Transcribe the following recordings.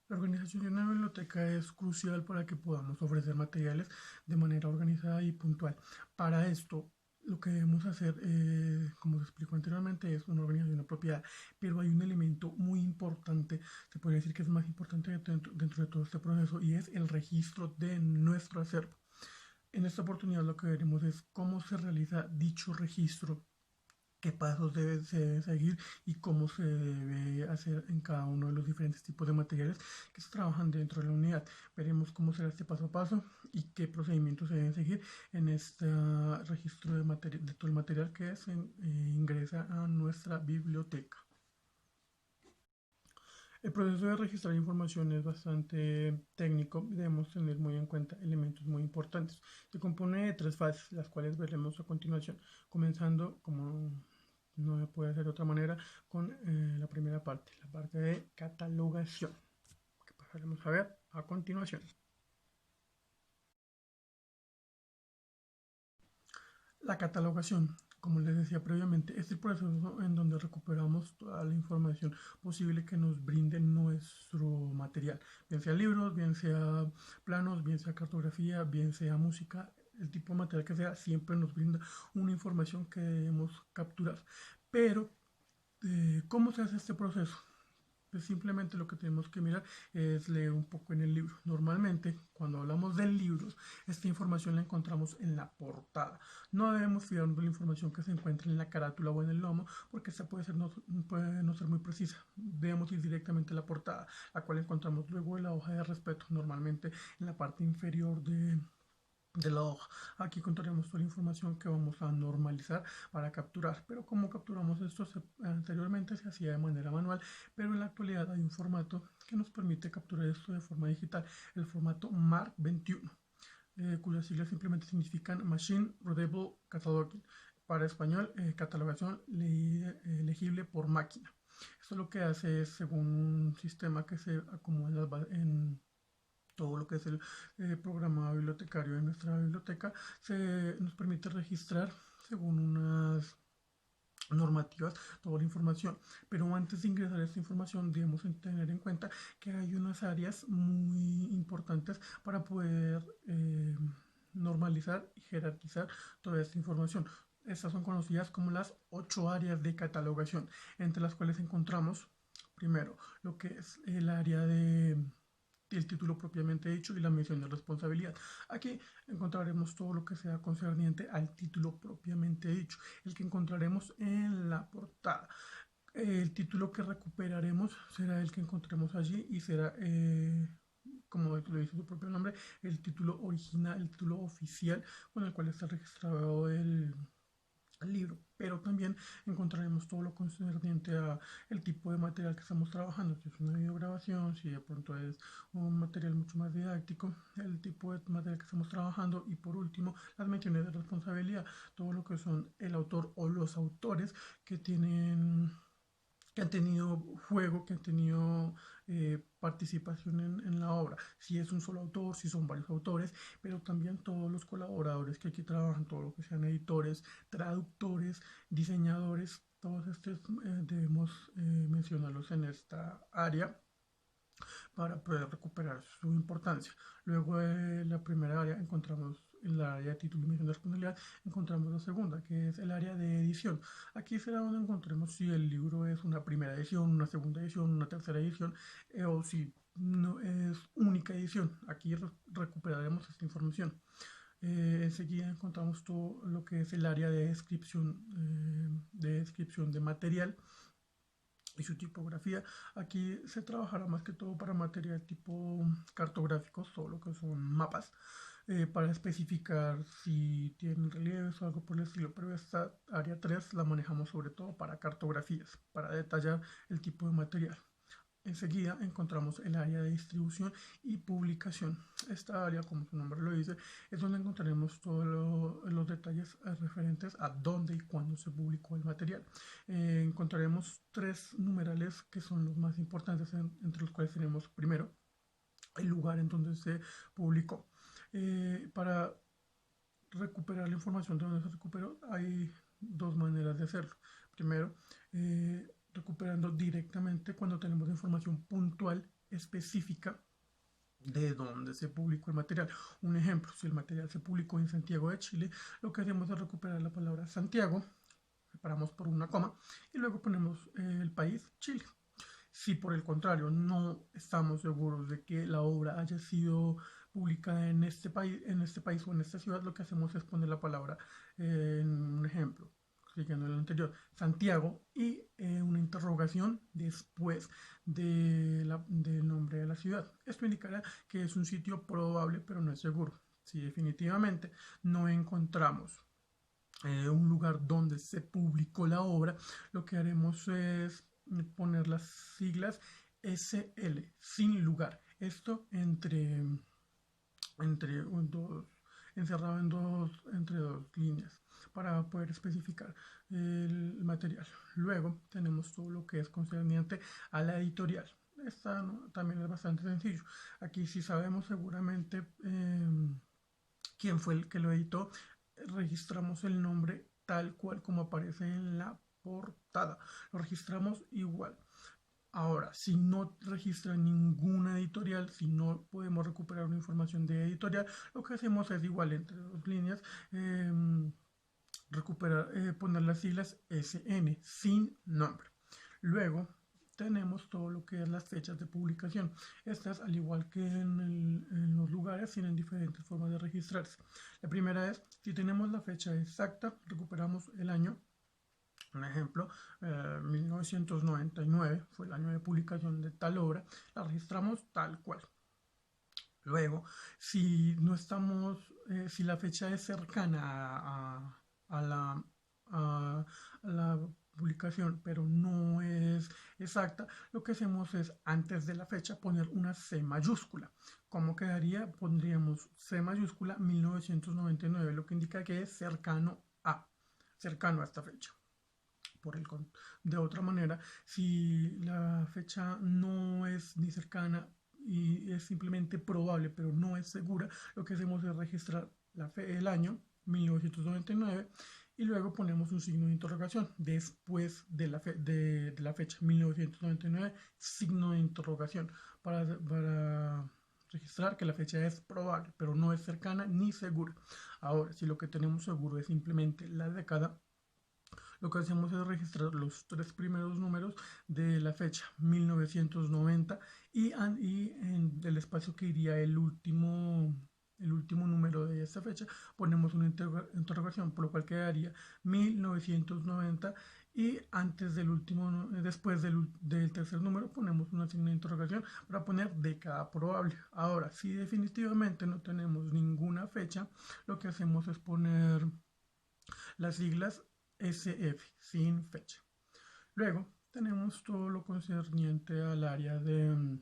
La organización de una biblioteca es crucial para que podamos ofrecer materiales de manera organizada y puntual. Para esto, lo que debemos hacer, como se explicó anteriormente, es una organización apropiada, pero hay un elemento muy importante, se podría decir que es más importante dentro de todo este proceso, y es el registro de nuestro acervo. En esta oportunidad lo que veremos es cómo se realiza dicho registro, qué pasos se debe seguir y cómo se debe hacer en cada uno de los diferentes tipos de materiales que se trabajan dentro de la unidad. Veremos cómo será este paso a paso y qué procedimientos se deben seguir en este registro de todo el material que ingresa a nuestra biblioteca. El proceso de registrar información es bastante técnico y debemos tener muy en cuenta elementos muy importantes. Se compone de tres fases, las cuales veremos a continuación, comenzando, como no puede ser de otra manera, con la primera parte, la parte de catalogación, que pasaremos a ver a continuación. La catalogación, como les decía previamente, es el proceso en donde recuperamos toda la información posible que nos brinde nuestro material, bien sea libros, bien sea planos, bien sea cartografía, bien sea música, el tipo de material que sea, siempre nos brinda una información que debemos capturar. Pero, ¿cómo se hace este proceso? Pues simplemente lo que tenemos que mirar es leer un poco en el libro. Normalmente, cuando hablamos de libros, esta información la encontramos en la portada. No debemos fiarnos de la información que se encuentra en la carátula o en el lomo, porque esta puede no ser muy precisa. Debemos ir directamente a la portada, la cual encontramos luego en la hoja de respeto, normalmente en la parte inferior de la hoja. Aquí encontraremos toda la información que vamos a normalizar para capturar, pero como capturamos esto anteriormente se hacía de manera manual, pero en la actualidad hay un formato que nos permite capturar esto de forma digital, el formato MARC 21, cuyas siglas simplemente significan Machine Readable Cataloging, para español, catalogación legible por máquina. Esto lo que hace es, según un sistema que se acomoda en todo lo que es el programa bibliotecario de nuestra biblioteca, nos permite registrar según unas normativas toda la información, pero antes de ingresar a esta información debemos tener en cuenta que hay unas áreas muy importantes para poder normalizar y jerarquizar toda esta información. Estas son conocidas como las 8 áreas de catalogación, entre las cuales encontramos primero lo que es el área del título propiamente dicho y la mención de responsabilidad. Aquí encontraremos todo lo que sea concerniente al título propiamente dicho, el que encontraremos en la portada. El título que recuperaremos será el que encontremos allí y será, como lo dice su propio nombre, el título original, el título oficial con el cual está registrado el libro, pero también encontraremos todo lo concerniente a el tipo de material que estamos trabajando, si es una videograbación, si de pronto es un material mucho más didáctico, el tipo de material que estamos trabajando y por último las menciones de responsabilidad, todo lo que son el autor o los autores que han tenido juego, que han tenido participación en la obra, si es un solo autor, si son varios autores, pero también todos los colaboradores que aquí trabajan, todo lo que sean editores, traductores, diseñadores, todos estos debemos mencionarlos en esta área para poder recuperar su importancia. Luego de la primera área encontramos en la área de título y mención de responsabilidad, encontramos la segunda, que es el área de edición. Aquí será donde encontremos si el libro es una primera edición, una segunda edición, una tercera edición, o si no es única edición. Aquí recuperaremos esta información. Enseguida encontramos todo lo que es el área de descripción de material y su tipografía. Aquí se trabajará más que todo para material tipo cartográficos, todo lo que son mapas, para especificar si tienen relieves o algo por el estilo, pero esta área 3 la manejamos sobre todo para cartografías, para detallar el tipo de material. Enseguida encontramos el área de distribución y publicación. Esta área, como su nombre lo dice, es donde encontraremos todos los detalles referentes a dónde y cuándo se publicó el material. Encontraremos tres numerales que son los más importantes, entre los cuales tenemos primero el lugar en donde se publicó. Para recuperar la información de donde se recuperó hay dos maneras de hacerlo. Primero, recuperando directamente cuando tenemos información puntual específica de dónde se publicó el material. Un ejemplo, si el material se publicó en Santiago de Chile, lo que hacemos es recuperar la palabra Santiago, separamos por una coma y luego ponemos el país Chile. Si por el contrario no estamos seguros de que la obra haya sido publicada en este país o en esta ciudad, lo que hacemos es poner la palabra en un ejemplo, siguiendo el anterior, Santiago, y una interrogación después del nombre de la ciudad. Esto indicará que es un sitio probable, pero no es seguro. Si definitivamente no encontramos un lugar donde se publicó la obra, lo que haremos es poner las siglas SL, sin lugar. Esto encerrado entre dos líneas para poder especificar el material. Luego tenemos todo lo que es concerniente a la editorial. Esta, ¿no?, también es bastante sencillo. Aquí sí sabemos seguramente quién fue el que lo editó. Registramos el nombre tal cual como aparece en la portada. Lo registramos igual. Ahora, si no registra ninguna editorial, si no podemos recuperar una información de editorial, lo que hacemos es igual entre dos líneas, poner las siglas SN sin nombre. Luego tenemos todo lo que es las fechas de publicación. Estas, al igual que en los lugares, tienen diferentes formas de registrarse. La primera es, si tenemos la fecha exacta, recuperamos el año. Un ejemplo, 1999 fue el año de publicación de tal obra, la registramos tal cual. Luego, si no estamos, si la fecha es cercana a la publicación, pero no es exacta, lo que hacemos es, antes de la fecha, poner una C mayúscula. ¿Cómo quedaría? Pondríamos C mayúscula 1999, lo que indica que es cercano a esta fecha. De otra manera, si la fecha no es ni cercana y es simplemente probable, pero no es segura, lo que hacemos es registrar el año 1999 y luego ponemos un signo de interrogación después de la fecha 1999, signo de interrogación para registrar que la fecha es probable, pero no es cercana ni segura. Ahora, si lo que tenemos seguro es simplemente la década, lo que hacemos es registrar los tres primeros números de la fecha 1990 y en el espacio que iría el último número de esta fecha ponemos una interrogación, por lo cual quedaría 1990 y después del tercer número ponemos una signo de interrogación para poner década probable. Ahora, si definitivamente no tenemos ninguna fecha, lo que hacemos es poner las siglas SF sin fecha. Luego tenemos todo lo concerniente al área de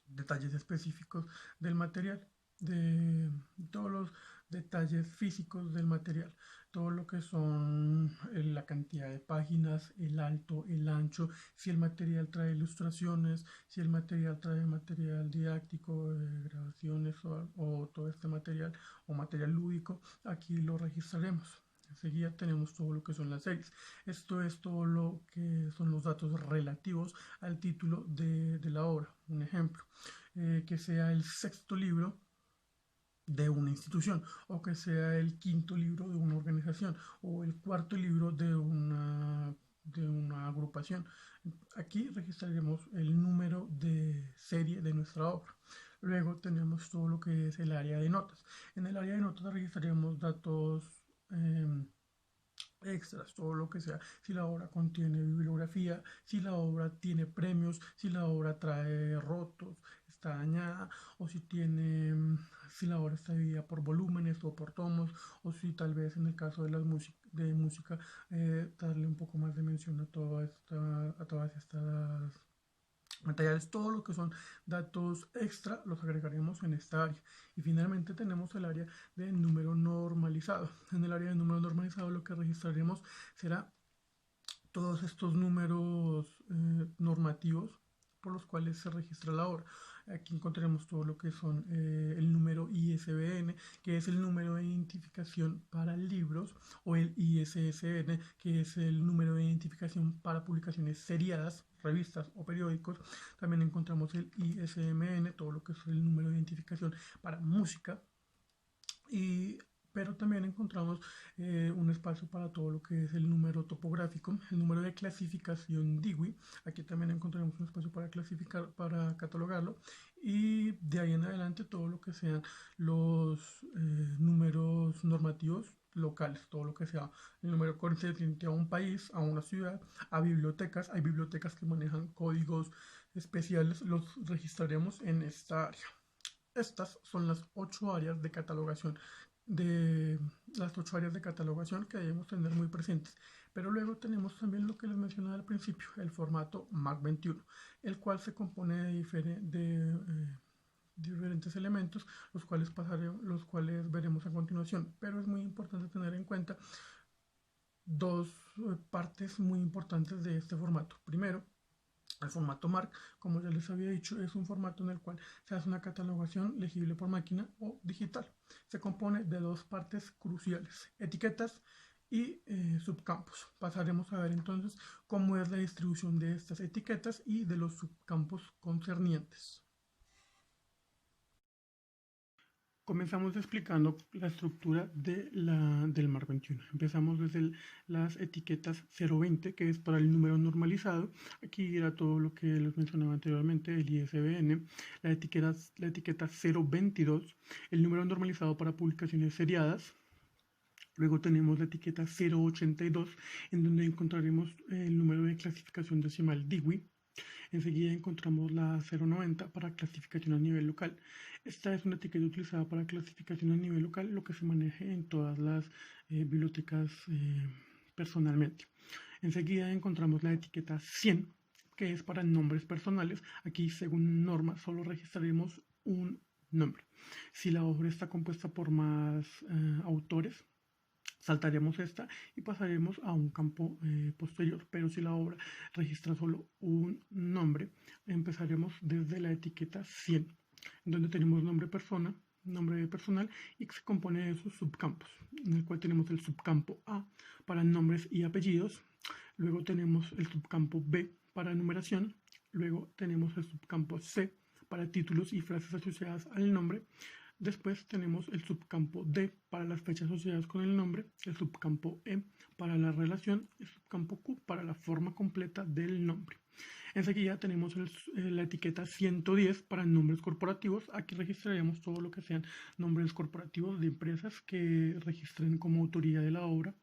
detalles específicos del material, de todos los detalles físicos del material, todo lo que son la cantidad de páginas, el alto, el ancho, si el material trae ilustraciones, si el material trae material didáctico, grabaciones o todo este material o material lúdico, aquí lo registraremos. Enseguida tenemos todo lo que son las series. Esto es todo lo que son los datos relativos al título de la obra. Un ejemplo, que sea el sexto libro de una institución, o que sea el quinto libro de una organización, o el cuarto libro de una agrupación. Aquí registraremos el número de serie de nuestra obra. Luego tenemos todo lo que es el área de notas. En el área de notas registraremos datos extras, todo lo que sea, si la obra contiene bibliografía, si la obra tiene premios, si la obra trae rotos, está dañada, o si la obra está dividida por volúmenes o por tomos, o si tal vez en el caso de música darle un poco más de mención a todas estas materiales. Todo lo que son datos extra los agregaremos en esta área. Y finalmente tenemos el área de número normalizado. En el área de número normalizado lo que registraremos será todos estos números normativos por los cuales se registra la obra. Aquí encontraremos todo lo que son el número ISBN, que es el número de identificación para libros, o el ISSN, que es el número de identificación para publicaciones seriadas, revistas o periódicos. También encontramos el ISMN, todo lo que es el número de identificación para música. Pero también encontramos un espacio para todo lo que es el número topográfico, el número de clasificación DIWI. Aquí también encontraremos un espacio para clasificar, para catalogarlo, y de ahí en adelante todo lo que sean los números normativos locales, todo lo que sea el número correspondiente a un país, a una ciudad, a bibliotecas. Hay bibliotecas que manejan códigos especiales, los registraremos en esta área. Estas son las 8 áreas de catalogación que debemos tener muy presentes. Pero luego tenemos también lo que les mencionaba al principio, el formato MAC 21, el cual se compone de diferentes elementos, los cuales veremos a continuación. Pero es muy importante tener en cuenta dos partes muy importantes de este formato. Primero, el formato MARC, como ya les había dicho, es un formato en el cual se hace una catalogación legible por máquina o digital. Se compone de dos partes cruciales: etiquetas y subcampos. Pasaremos a ver entonces cómo es la distribución de estas etiquetas y de los subcampos concernientes. Comenzamos explicando la estructura del MARC 21. Empezamos desde las etiquetas 020, que es para el número normalizado. Aquí era todo lo que les mencionaba anteriormente, el ISBN. La etiqueta 022, el número normalizado para publicaciones seriadas. Luego tenemos la etiqueta 082, en donde encontraremos el número de clasificación decimal DIWI. Enseguida encontramos la 090 para clasificación a nivel local. Esta es una etiqueta utilizada para clasificación a nivel local, lo que se maneje en todas las bibliotecas personalmente. Enseguida encontramos la etiqueta 100, que es para nombres personales. Aquí, según norma, solo registraremos un nombre. Si la obra está compuesta por más autores, saltaremos esta y pasaremos a un campo posterior. Pero si la obra registra solo un nombre, empezaremos desde la etiqueta 100, donde tenemos nombre personal, y que se compone de sus subcampos, en el cual tenemos el subcampo A para nombres y apellidos. Luego tenemos el subcampo B para numeración. Luego tenemos el subcampo C para títulos y frases asociadas al nombre. Después tenemos el subcampo D para las fechas asociadas con el nombre, el subcampo E para la relación, el subcampo Q para la forma completa del nombre. Enseguida tenemos la etiqueta 110 para nombres corporativos. Aquí registraremos todo lo que sean nombres corporativos de empresas que registren como autoría de la obra.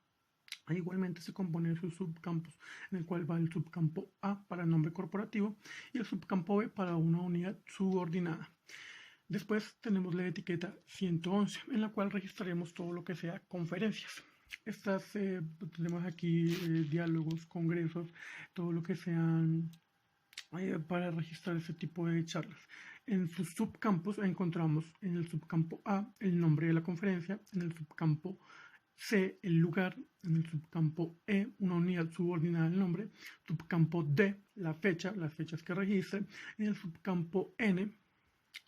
Igualmente se compone de sus subcampos, en el cual va el subcampo A para nombre corporativo y el subcampo B para una unidad subordinada. Después tenemos la etiqueta 111, en la cual registraremos todo lo que sea conferencias. Tenemos aquí diálogos, congresos, todo lo que sean para registrar ese tipo de charlas. En sus subcampos encontramos en el subcampo A el nombre de la conferencia, en el subcampo C el lugar, en el subcampo E una unidad subordinada al nombre, subcampo D la fecha, las fechas que registren, en el subcampo N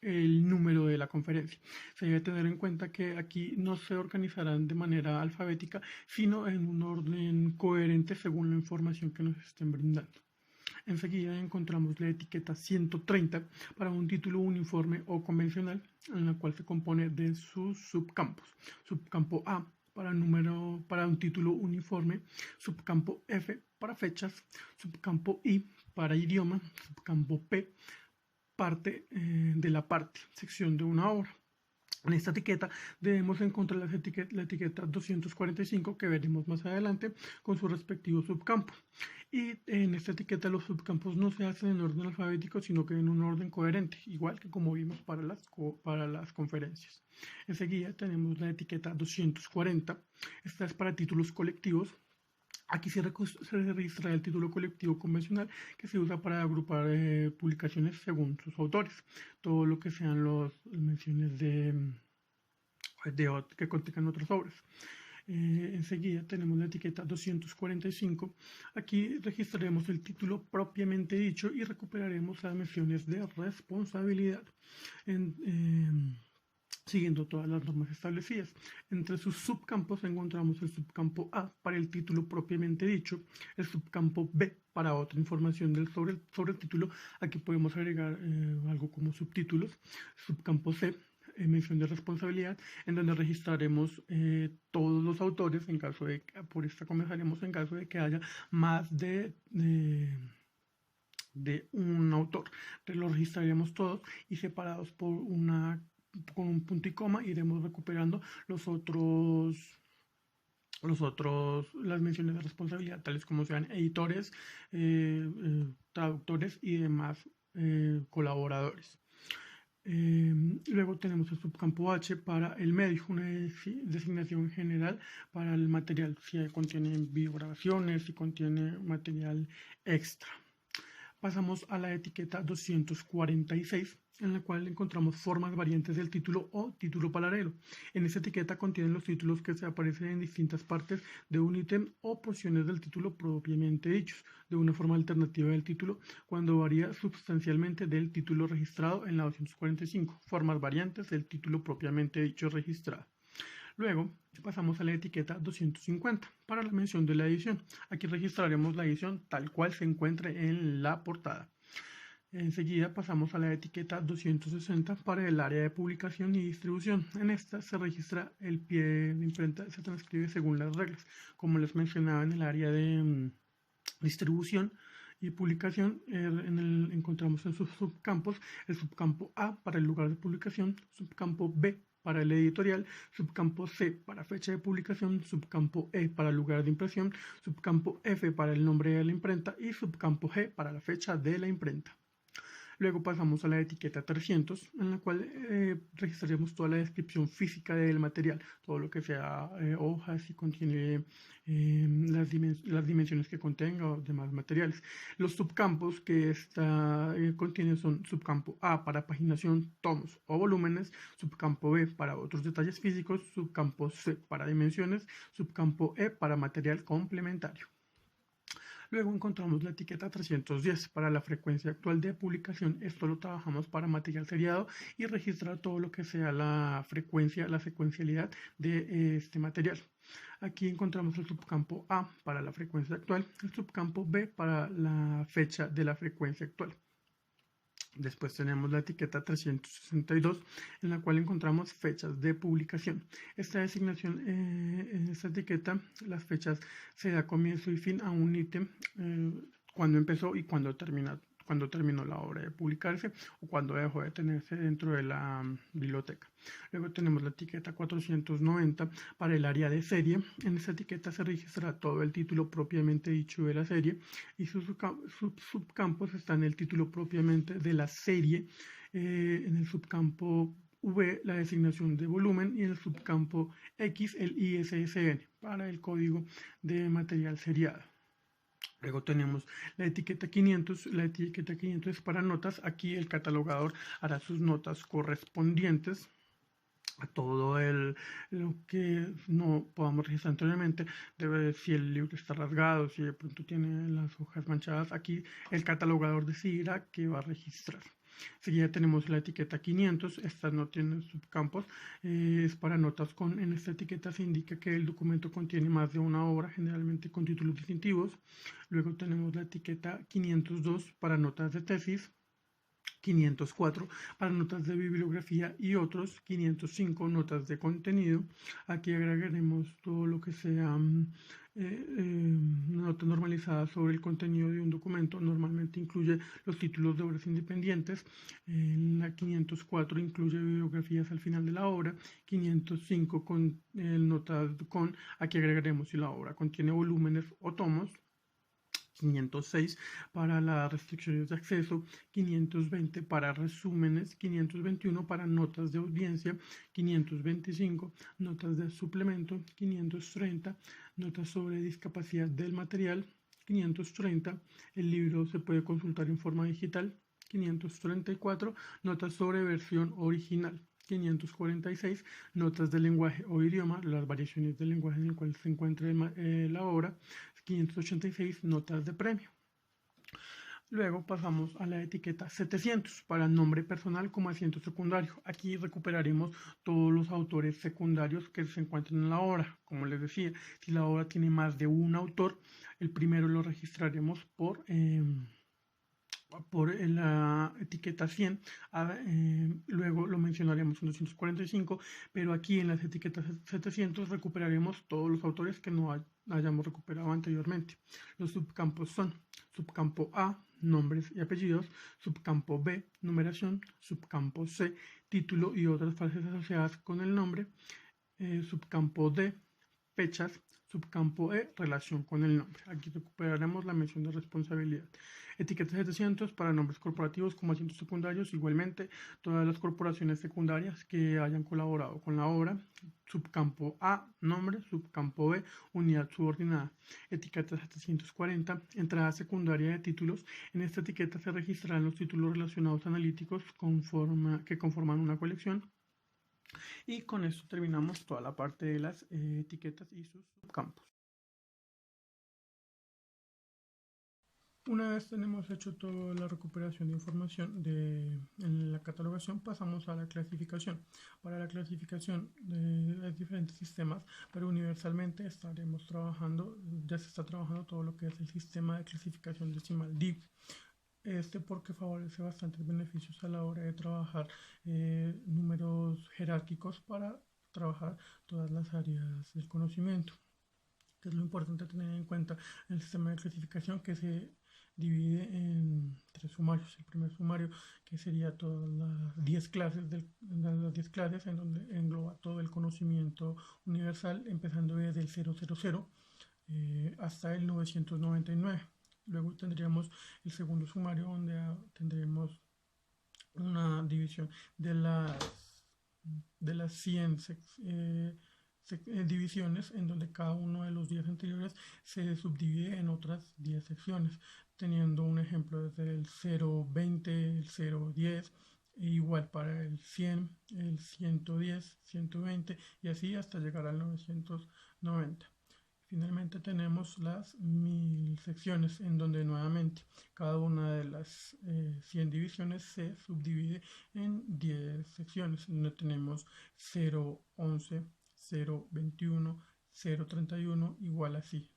el número de la conferencia. Se debe tener en cuenta que aquí no se organizarán de manera alfabética, sino en un orden coherente según la información que nos estén brindando. Enseguida encontramos la etiqueta 130 para un título uniforme o convencional, en la cual se compone de sus subcampos. Subcampo A para un título uniforme, subcampo F para fechas, subcampo I para idioma, subcampo P parte de la sección de una obra. En esta etiqueta debemos encontrar la etiqueta 245, que veremos más adelante, con su respectivo subcampo. Y en esta etiqueta los subcampos no se hacen en orden alfabético, sino que en un orden coherente, igual que como vimos para las conferencias. Enseguida tenemos la etiqueta 240. Esta es para títulos colectivos. Aquí se registra el título colectivo convencional, que se usa para agrupar publicaciones según sus autores. Todo lo que sean las menciones que contengan otras obras. Enseguida tenemos la etiqueta 245. Aquí registraremos el título propiamente dicho y recuperaremos las menciones de responsabilidad, siguiendo todas las normas establecidas. Entre sus subcampos encontramos el subcampo A para el título propiamente dicho, el subcampo B para otra información sobre el título. Aquí podemos agregar algo como subtítulos. Subcampo C, mención de responsabilidad, en donde registraremos todos los autores, en caso de, por esta comenzaremos en caso de que haya más de un autor. Los registraremos todos y separados con un punto y coma iremos recuperando las menciones de responsabilidad, tales como sean editores, traductores y demás colaboradores. Luego tenemos el subcampo H para el medio, una designación general para el material, si contiene videograbaciones, si contiene material extra. Pasamos a la etiqueta 246, en la cual encontramos formas variantes del título o título paralelo. En esta etiqueta contienen los títulos que se aparecen en distintas partes de un ítem o porciones del título propiamente dichos, de una forma alternativa del título, cuando varía sustancialmente del título registrado en la 245. Formas variantes del título propiamente dicho registrado. Luego pasamos a la etiqueta 250 para la mención de la edición. Aquí registraremos la edición tal cual se encuentre en la portada. Enseguida pasamos a la etiqueta 260 para el área de publicación y distribución. En esta se registra el pie de imprenta, se transcribe según las reglas. Como les mencionaba, en el área de distribución y publicación encontramos en sus subcampos el subcampo A para el lugar de publicación, subcampo B para el editorial, subcampo C para fecha de publicación, subcampo E para lugar de impresión, subcampo F para el nombre de la imprenta y subcampo G para la fecha de la imprenta. Luego pasamos a la etiqueta 300, en la cual registraremos toda la descripción física del material, todo lo que sea hojas y contiene las dimensiones que contenga o demás materiales. Los subcampos que contiene son subcampo A para paginación, tomos o volúmenes, subcampo B para otros detalles físicos, subcampo C para dimensiones, subcampo E para material complementario. Luego encontramos la etiqueta 310 para la frecuencia actual de publicación. Esto lo trabajamos para material seriado y registrar todo lo que sea la frecuencia, la secuencialidad de este material. Aquí encontramos el subcampo A para la frecuencia actual, el subcampo B para la fecha de la frecuencia actual. Después tenemos la etiqueta 362, en la cual encontramos fechas de publicación. Esta designación, en esta etiqueta, las fechas se da comienzo y fin a un ítem, cuando empezó y cuando terminó la obra de publicarse o cuando dejó de tenerse dentro de la biblioteca. Luego tenemos la etiqueta 490 para el área de serie. En esta etiqueta se registra todo el título propiamente dicho de la serie y sus subcampos están el título propiamente de la serie, en el subcampo V la designación de volumen y en el subcampo X el ISSN para el código de material seriado. Luego tenemos la etiqueta 500. La etiqueta 500 es para notas. Aquí el catalogador hará sus notas correspondientes a todo lo que no podamos registrar anteriormente. Si el libro está rasgado, si de pronto tiene las hojas manchadas, aquí el catalogador decidirá qué va a registrar. Seguida tenemos la etiqueta 500, esta no tiene subcampos, es para notas en esta etiqueta se indica que el documento contiene más de una obra, generalmente con títulos distintivos. Luego tenemos la etiqueta 502 para notas de tesis, 504 para notas de bibliografía y otros, 505 notas de contenido. Aquí agregaremos todo lo que sea nota normalizada sobre el contenido de un documento. Normalmente incluye los títulos de obras independientes. La 504 incluye bibliografías al final de la obra. 505 con notas con, aquí agregaremos si la obra contiene volúmenes o tomos. 506 para las restricciones de acceso, 520 para resúmenes, 521 para notas de audiencia, 525 notas de suplemento, 530 notas sobre discapacidad del material, 530 el libro se puede consultar en forma digital, 534 notas sobre versión original. 546, notas del lenguaje o idioma, las variaciones del lenguaje en el cual se encuentra la obra. 586, notas de premio. Luego pasamos a la etiqueta 700 para nombre personal como asiento secundario. Aquí recuperaremos todos los autores secundarios que se encuentran en la obra. Como les decía, si la obra tiene más de un autor, el primero lo registraremos por la etiqueta 100, luego lo mencionaremos en 245, pero aquí en las etiquetas 700 recuperaremos todos los autores que no hayamos recuperado anteriormente. Los subcampos son subcampo A, nombres y apellidos; subcampo B, numeración; subcampo C, título y otras frases asociadas con el nombre; subcampo D, fechas; subcampo E, relación con el nombre. Aquí recuperaremos la mención de responsabilidad. Etiqueta 700 para nombres corporativos como asientos secundarios. Igualmente, todas las corporaciones secundarias que hayan colaborado con la obra. Subcampo A, nombre; subcampo B, unidad subordinada. Etiqueta 740, entrada secundaria de títulos. En esta etiqueta se registrarán los títulos relacionados analíticos que conforman una colección. Y con esto terminamos toda la parte de las etiquetas y sus subcampos. Una vez tenemos hecho toda la recuperación de información en la catalogación, pasamos a la clasificación. Para la clasificación hay diferentes sistemas, pero universalmente estaremos trabajando, ya se está trabajando todo lo que es el sistema de clasificación decimal DIV. Porque favorece bastantes beneficios a la hora de trabajar números jerárquicos para trabajar todas las áreas del conocimiento. Que es lo importante tener en cuenta en el sistema de clasificación, que se divide en 3 sumarios. El primer sumario, que sería todas las 10 clases, en donde engloba todo el conocimiento universal, empezando desde el 000 hasta el 999. Luego tendríamos el segundo sumario, donde tendremos una división de las 100 divisiones, en donde cada uno de los 10 anteriores se subdivide en otras 10 secciones, teniendo un ejemplo desde el 020, el 010, e igual para el 100, el 110, 120 y así hasta llegar al 990. Finalmente tenemos las 1000 secciones, en donde nuevamente cada una de las 100 divisiones se subdivide en 10 secciones, donde tenemos 011, 021, 031, igual así,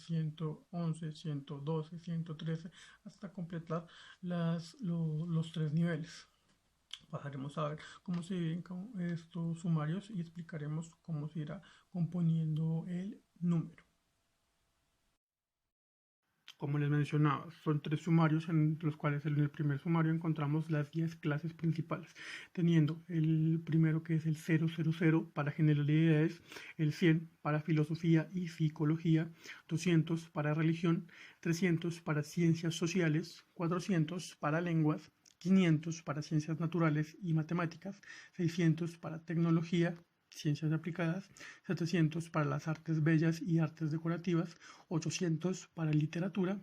111, 112, 113, hasta completar los 3 niveles. Pasaremos a ver cómo se dividen estos sumarios y explicaremos cómo se irá componiendo el número. Como les mencionaba, son 3 sumarios, en los cuales en el primer sumario encontramos las 10 clases principales, teniendo el primero, que es el 000 para generalidades; el 100 para filosofía y psicología; 200 para religión; 300 para ciencias sociales; 400 para lenguas; 500 para ciencias naturales y matemáticas; 600 para tecnología, ciencias aplicadas; 700 para las artes bellas y artes decorativas; 800 para literatura;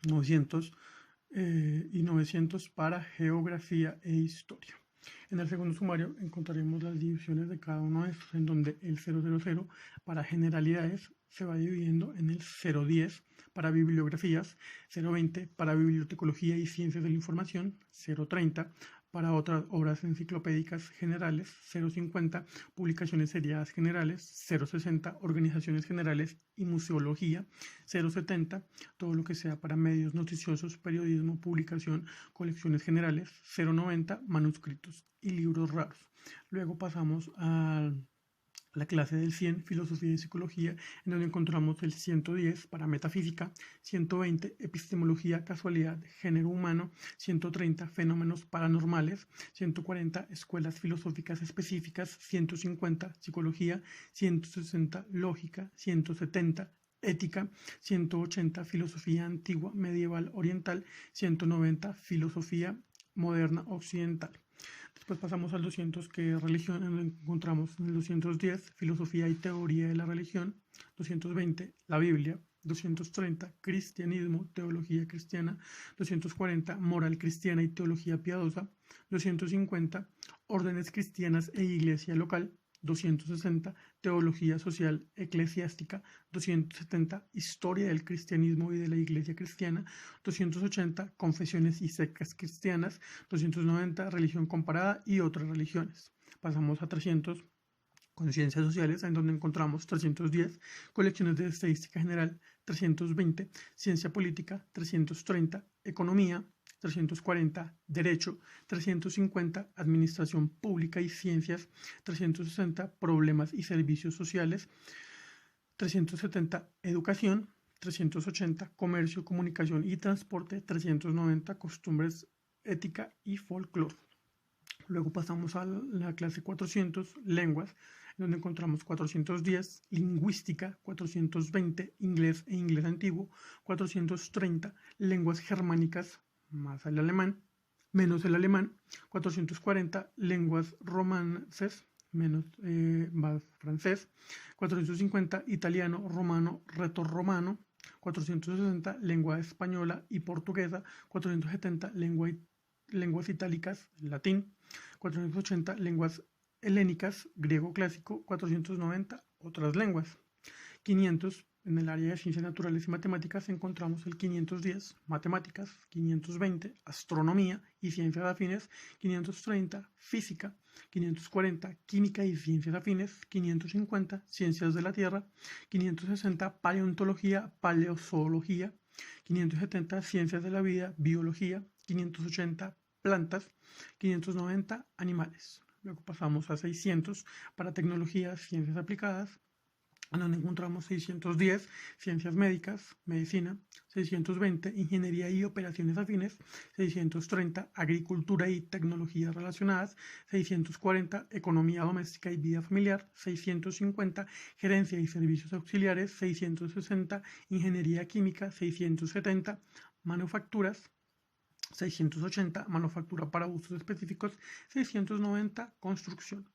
900 y 900 para geografía e historia. En el segundo sumario encontraremos las divisiones de cada uno de estos, en donde el 000 para generalidades se va dividiendo en el 010 para bibliografías; 020 para bibliotecología y ciencias de la información; 030 para otras obras enciclopédicas generales; 050 publicaciones seriadas generales; 060 organizaciones generales y museología; 070 todo lo que sea para medios noticiosos, periodismo, publicación, colecciones generales; 090 manuscritos y libros raros. Luego pasamos a la clase del 100, filosofía y psicología, en donde encontramos el 110 para metafísica; 120 epistemología, casualidad, género humano; 130 fenómenos paranormales; 140 escuelas filosóficas específicas; 150 psicología; 160 lógica; 170 ética; 180 filosofía antigua, medieval, oriental; 190 filosofía moderna occidental. Después pasamos al 200, que es religión, en donde encontramos en el 210 filosofía y teoría de la religión; 220 la Biblia; 230 cristianismo, teología cristiana, 240 moral cristiana y teología piadosa, 250 órdenes cristianas e iglesia local, 260 teología social eclesiástica, 270 historia del cristianismo y de la iglesia cristiana, 280 confesiones y sectas cristianas, 290 religión comparada y otras religiones. Pasamos a 300 con ciencias sociales, en donde encontramos 310 colecciones de estadística general, 320 ciencia política, 330 economía, 340 derecho, 350 administración pública y ciencias, 360 problemas y servicios sociales, 370 educación, 380 comercio, comunicación y transporte, 390 costumbres, ética y folclore. Luego pasamos a la clase 400, lenguas, donde encontramos 410, lingüística, 420, inglés e inglés antiguo, 430, lenguas germánicas, más el alemán, menos el alemán, 440, lenguas romances, menos más francés, 450, italiano, romano, retorromano, 460, lengua española y portuguesa, 470, lenguas itálicas, latín, 480 lenguas helénicas, griego clásico, 490 otras lenguas. 500 en el área de ciencias naturales y matemáticas encontramos el 510 matemáticas, 520 astronomía y ciencias afines, 530 física, 540 química y ciencias afines, 550 ciencias de la tierra, 560 paleontología, paleozoología, 570 ciencias de la vida, biología, 580 plantas, 590 animales. Luego pasamos a 600 para tecnología, ciencias aplicadas, donde encontramos 610 ciencias médicas, medicina, 620 ingeniería y operaciones afines, 630 agricultura y tecnologías relacionadas, 640 economía doméstica y vida familiar, 650 gerencia y servicios auxiliares, 660 ingeniería química, 670 manufacturas, 680 manufactura para usos específicos, 690 construcción.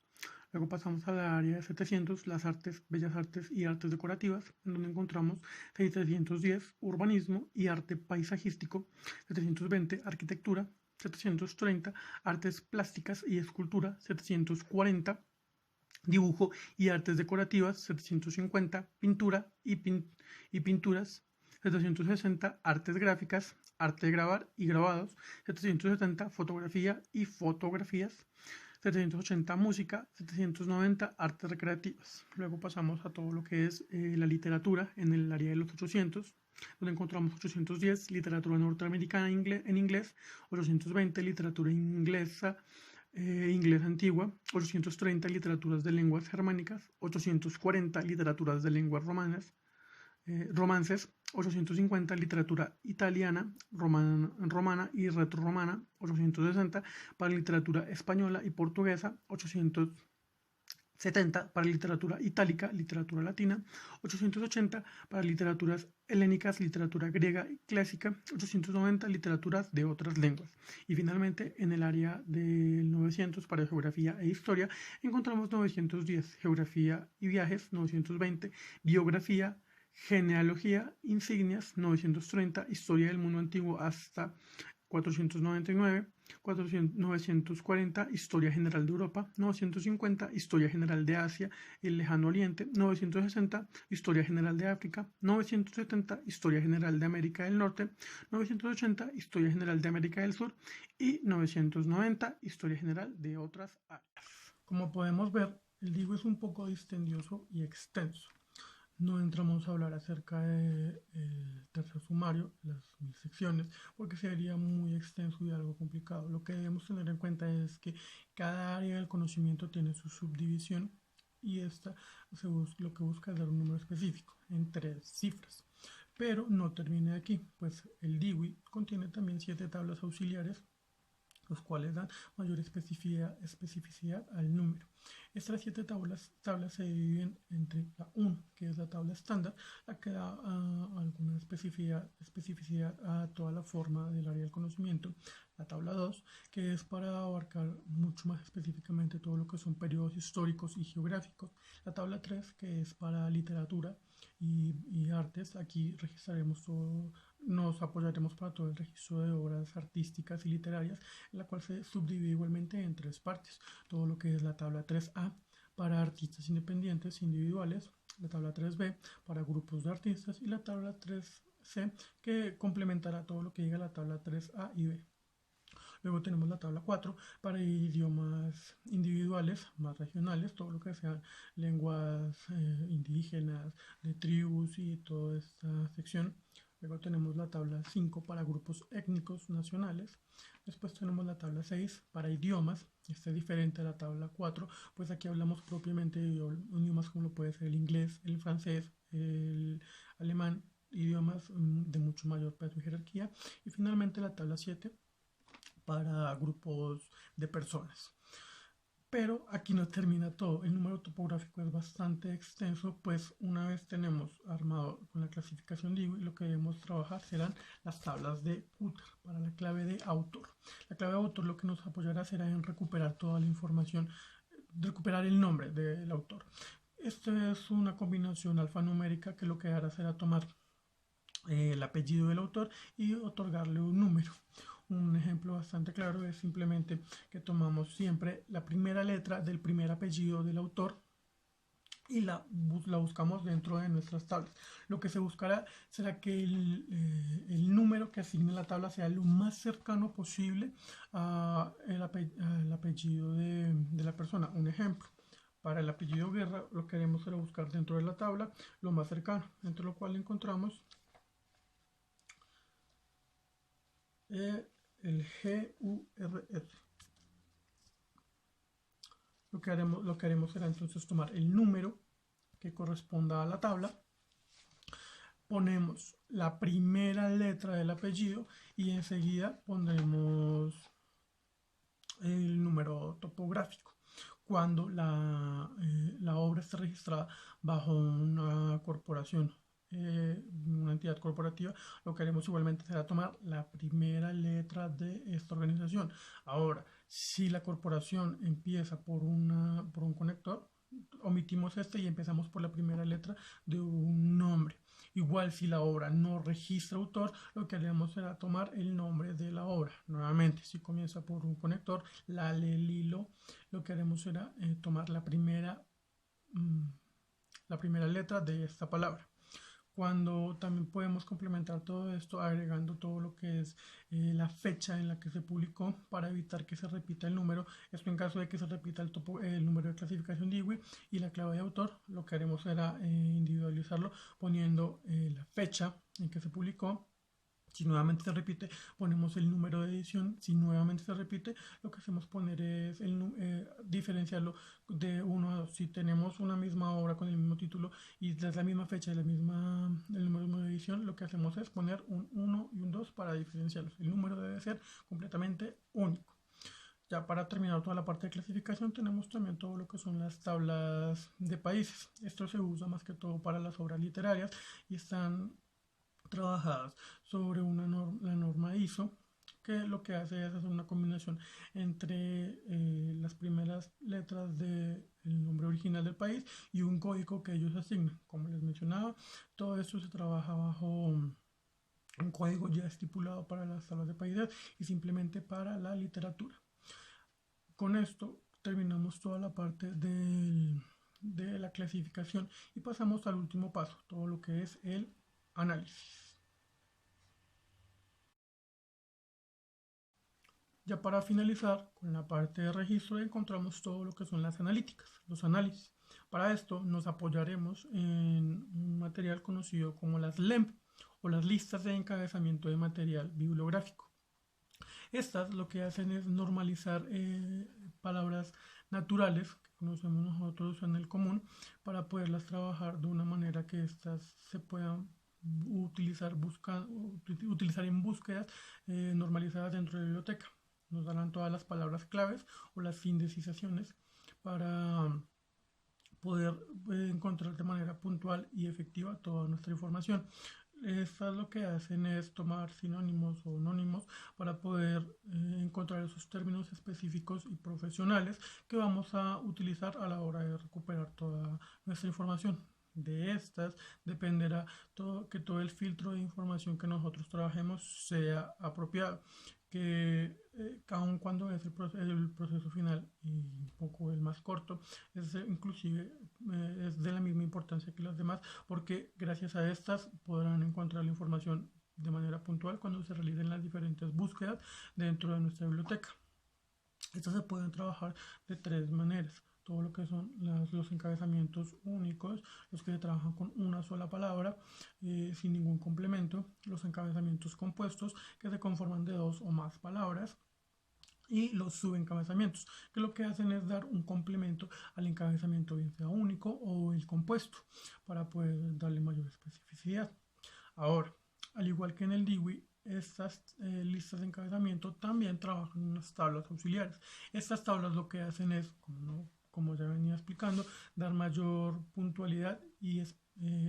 Luego pasamos a la área de 700, las artes, bellas artes y artes decorativas, en donde encontramos 710 urbanismo y arte paisajístico, 720 arquitectura, 730 artes plásticas y escultura, 740 dibujo y artes decorativas, 750 pintura y pinturas, 760 artes gráficas, arte de grabar y grabados, 770 fotografía y fotografías, 780 música, 790 artes recreativas. Luego pasamos a todo lo que es la literatura en el área de los 800, donde encontramos 810 literatura norteamericana en inglés, 820 literatura inglesa, inglés antigua, 830 literaturas de lenguas germánicas, 840 literaturas de lenguas romances, 850 literatura italiana, romana y retroromana, 860 para literatura española y portuguesa, 870 para literatura itálica, literatura latina, 880 para literaturas helénicas, literatura griega y clásica, 890 literaturas de otras lenguas. Y finalmente, en el área del 900 para geografía e historia, encontramos 910 geografía y viajes, 920 biografía, genealogía, insignias, 930, historia del mundo antiguo hasta 499, 940, historia general de Europa, 950, historia general de Asia y el lejano oriente, 960, historia general de África, 970, historia general de América del Norte, 980, historia general de América del Sur y 990, historia general de otras áreas. Como podemos ver, el libro es un poco distendioso y extenso. No entramos a hablar acerca del tercer sumario, las 1000 secciones, porque sería muy extenso y algo complicado. Lo que debemos tener en cuenta es que cada área del conocimiento tiene su subdivisión y esta lo que busca es dar un número específico en 3 cifras. Pero no termina aquí, pues el DIWI contiene también 7 tablas auxiliares los cuales dan mayor especificidad al número. Estas 7 tablas se dividen entre la 1, que es la tabla estándar, la que da alguna especificidad a toda la forma del área del conocimiento. La tabla 2, que es para abarcar mucho más específicamente todo lo que son periodos históricos y geográficos. La tabla 3, que es para literatura y artes. Aquí registraremos todo, nos apoyaremos para todo el registro de obras artísticas y literarias, en la cual se subdivide igualmente en 3 partes. Todo lo que es la tabla 3A para artistas independientes individuales, la tabla 3B para grupos de artistas y la tabla 3C que complementará todo lo que llega a la tabla 3A y B. Luego tenemos la tabla 4 para idiomas individuales, más regionales, todo lo que sean lenguas indígenas, de tribus y toda esta sección. Luego tenemos la tabla 5 para grupos étnicos nacionales. Después tenemos la tabla 6 para idiomas. Esta es diferente a la tabla 4, pues aquí hablamos propiamente de idiomas como lo puede ser el inglés, el francés, el alemán, idiomas de mucho mayor peso y jerarquía. Y finalmente la tabla 7 para grupos de personas. Pero aquí no termina todo, el número topográfico es bastante extenso, pues una vez tenemos armado con la clasificación Dewey, lo que debemos trabajar serán las tablas de Uther para la clave de autor. La clave de autor lo que nos apoyará será en recuperar toda la información, recuperar el nombre del autor. Esta es una combinación alfanumérica que lo que hará será tomar el apellido del autor y otorgarle un número. Un ejemplo bastante claro es simplemente que tomamos siempre la primera letra del primer apellido del autor y la buscamos dentro de nuestras tablas. Lo que se buscará será que el número que asigne la tabla sea lo más cercano posible al apellido de la persona. Un ejemplo. Para el apellido Guerra lo que queremos será buscar dentro de la tabla lo más cercano, entre lo cual encontramos el GURR. Lo que haremos será entonces tomar el número que corresponda a la tabla, ponemos la primera letra del apellido y enseguida pondremos el número topográfico. Cuando la obra está registrada bajo una corporación, una entidad corporativa, lo que haremos igualmente será tomar la primera letra de esta organización. Ahora, si la corporación empieza por un conector, omitimos este y empezamos por la primera letra de un nombre. Igual si la obra no registra autor, lo que haremos será tomar el nombre de la obra. Nuevamente, si comienza por un conector, la, le, lilo, lo que haremos será tomar la primera letra de esta palabra. Cuando también podemos complementar todo esto agregando todo lo que es la fecha en la que se publicó para evitar que se repita el número. Esto en caso de que se repita el número de clasificación Dewey y la clave de autor, lo que haremos será individualizarlo poniendo la fecha en que se publicó. Si nuevamente se repite, ponemos el número de edición. Si nuevamente se repite, lo que hacemos poner es diferenciarlo de 1 a 2. Si tenemos una misma obra con el mismo título y es la misma fecha y el número de edición, lo que hacemos es poner un 1 y un 2 para diferenciarlos. El número debe ser completamente único. Ya para terminar toda la parte de clasificación tenemos también todo lo que son las tablas de países. Esto se usa más que todo para las obras literarias y están trabajadas sobre la norma ISO, que lo que hace es hacer una combinación entre las primeras letras del nombre original del país y un código que ellos asignan. Como les mencionaba, todo esto se trabaja bajo un código ya estipulado para las tablas de países y simplemente para la literatura. Con esto terminamos toda la parte de la clasificación y pasamos al último paso, todo lo que es el análisis. Ya para finalizar con la parte de registro encontramos todo lo que son las analíticas, los análisis. Para esto nos apoyaremos en un material conocido como las LEMP o las listas de encabezamiento de material bibliográfico. Estas lo que hacen es normalizar palabras naturales que conocemos nosotros en el común para poderlas trabajar de una manera que estas se puedan utilizar en búsquedas normalizadas dentro de la biblioteca. nos darán todas las palabras claves o las indecisaciones para poder encontrar de manera puntual y efectiva toda nuestra información. Estas lo que hacen es tomar sinónimos o anónimos para poder encontrar esos términos específicos y profesionales que vamos a utilizar a la hora de recuperar toda nuestra información. De estas dependerá que todo el filtro de información que nosotros trabajemos sea apropiado, que aun cuando es el proceso final y un poco el más corto, inclusive es de la misma importancia que las demás, porque gracias a estas podrán encontrar la información de manera puntual cuando se realicen las diferentes búsquedas dentro de nuestra biblioteca. Estas se pueden trabajar de tres maneras. Todo lo que son los encabezamientos únicos, los que se trabajan con una sola palabra, sin ningún complemento, los encabezamientos compuestos, que se conforman de dos o más palabras, y los subencabezamientos, que lo que hacen es dar un complemento al encabezamiento, bien sea único o el compuesto, para poder darle mayor especificidad. Ahora, al igual que en el DIWI, estas listas de encabezamiento también trabajan en unas tablas auxiliares. Estas tablas lo que hacen es, como ya venía explicando, dar mayor puntualidad y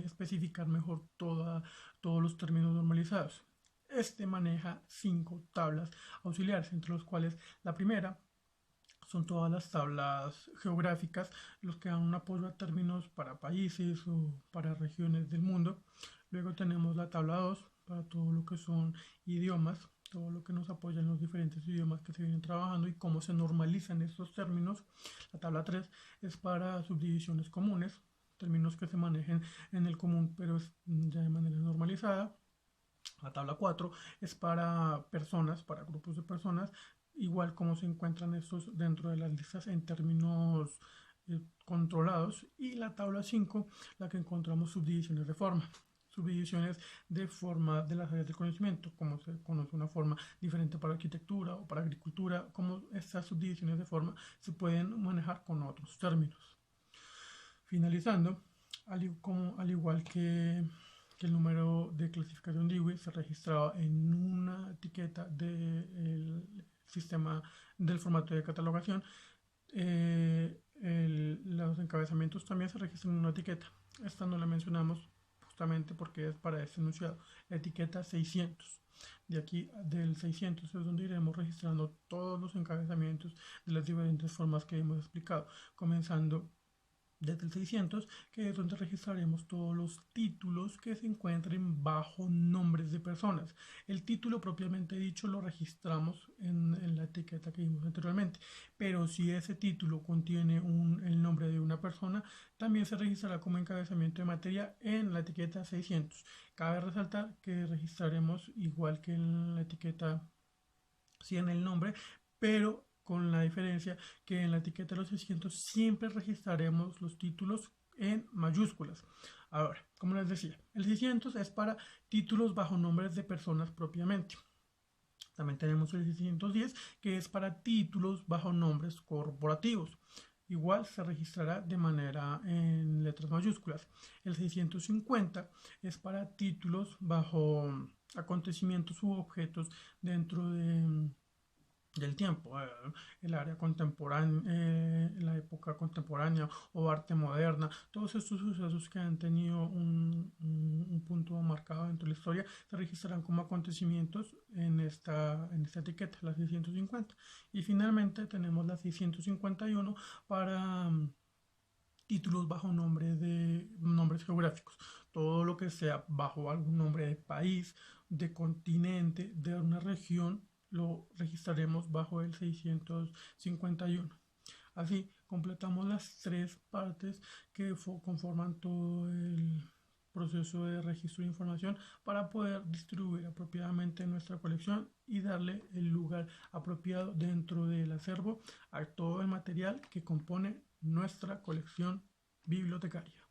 especificar mejor todos los términos normalizados. Este maneja 5 tablas auxiliares, entre los cuales la primera son todas las tablas geográficas, los que dan un apoyo a términos para países o para regiones del mundo. Luego tenemos la tabla 2 para todo lo que son idiomas, todo lo que nos apoya en los diferentes idiomas que se vienen trabajando y cómo se normalizan estos términos. La tabla 3 es para subdivisiones comunes, términos que se manejen en el común pero ya de manera normalizada. La tabla 4 es para personas, para grupos de personas, igual como se encuentran estos dentro de las listas en términos controlados. Y la tabla 5, la que encontramos subdivisiones de forma. Subdivisiones de forma de las áreas del conocimiento, como se conoce una forma diferente para arquitectura o para agricultura, como estas subdivisiones de forma se pueden manejar con otros términos. Finalizando, al igual que el número de clasificación DIWI se registraba en una etiqueta del sistema del formato de catalogación, los encabezamientos también se registran en una etiqueta. Esta no la mencionamos justamente porque es para este enunciado, la etiqueta 600. De aquí del 600 es donde iremos registrando todos los encabezamientos de las diferentes formas que hemos explicado, comenzando desde el 600, que es donde registraremos todos los títulos que se encuentren bajo nombres de personas. El título propiamente dicho lo registramos en la etiqueta que vimos anteriormente, pero si ese título contiene el nombre de una persona, también se registrará como encabezamiento de materia en la etiqueta 600. Cabe resaltar que registraremos igual que en la etiqueta 100 el nombre, pero con la diferencia que en la etiqueta de los 600 siempre registraremos los títulos en mayúsculas. Ahora, como les decía, el 600 es para títulos bajo nombres de personas propiamente. También tenemos el 610, que es para títulos bajo nombres corporativos. Igual se registrará de manera en letras mayúsculas. El 650 es para títulos bajo acontecimientos u objetos dentro del tiempo, el área contemporánea, la época contemporánea o arte moderna, todos estos sucesos que han tenido un punto marcado dentro de la historia se registrarán como acontecimientos en esta etiqueta, la 650. Y finalmente tenemos la 651 para títulos bajo nombres geográficos, todo lo que sea bajo algún nombre de país, de continente, de una región, lo registraremos bajo el 651. Así completamos las tres partes que conforman todo el proceso de registro de información para poder distribuir apropiadamente nuestra colección y darle el lugar apropiado dentro del acervo a todo el material que compone nuestra colección bibliotecaria.